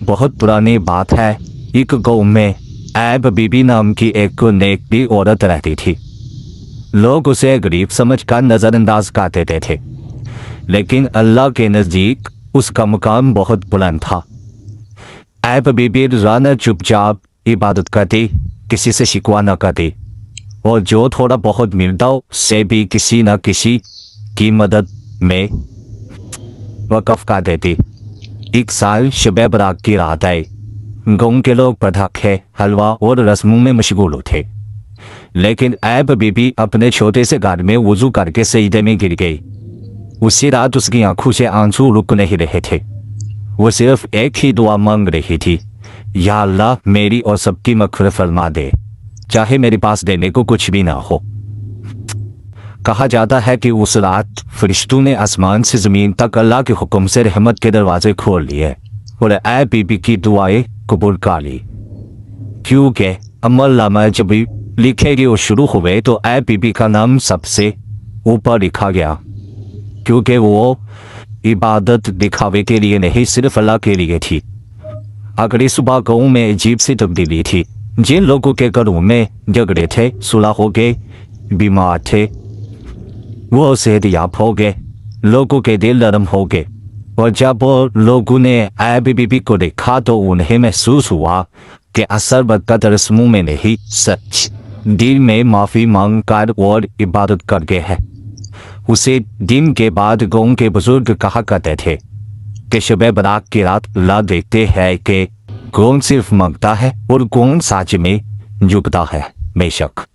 बहुत पुरानी बात है। एक गांव में ऐब बीबी नाम की एक नेकी औरत रहती थी। लोग उसे गरीब समझकर नजरअंदाज कर देते थे, लेकिन अल्लाह के नज़दीक उसका मुकाम बहुत बुलंद था। ऐब बीबी रोजाना चुपचाप इबादत करती, किसी से शिकवा न करती, और जो थोड़ा बहुत मिलता उससे भी किसी न किसी की मदद में वक़्फ़ कर देती। एक साल शब बरात की रात आई। गाँव के लोग पटाखे, हलवा और रस्मों में मशगूल थे, लेकिन ऐब बीबी अपने छोटे से घर में वुजू करके सजदे में गिर गई। उसी रात उसकी आंखों से आंसू रुक नहीं रहे थे। वो सिर्फ एक ही दुआ मांग रही थी, या अल्लाह मेरी और सबकी मग़फ़िरत फरमा दे, चाहे मेरे पास देने को कुछ भी ना हो। कहा जाता है कि उस रात फरिश्तों ने आसमान से ज़मीन तक अल्लाह के हुक्म से रहमत के दरवाजे खोल लिए और ऐब बीबी की दुआएं कबूल कर ली। क्योंकि अमल नामा जब लिखे गए और शुरू हुए तो ऐब बीबी का नाम सबसे ऊपर लिखा गया, क्योंकि वो इबादत दिखावे के लिए नहीं, सिर्फ अल्लाह के लिए थी। अगली सुबह गाँव में अजीब सी तब्दीली थी। जिन लोगों के घरों में झगड़े थे, सुलह हो गए, बीमार थे, वो सेहतयाब हो गए, लोगों के दिल नरम हो गए। और जब लोगों ने ऐब बीबी को देखा तो उन्हें महसूस हुआ कि असर बरकत रस्मों में नहीं, सच दिल में माफ़ी मांग कर और इबादत कर गए हैं। उसे दिन के बाद गाँव के बुजुर्ग कहा करते थे कि शब बरात की रात अल्लाह देखते हैं कि कौन सिर्फ मांगता है और कौन सच में झुकता है। बेशक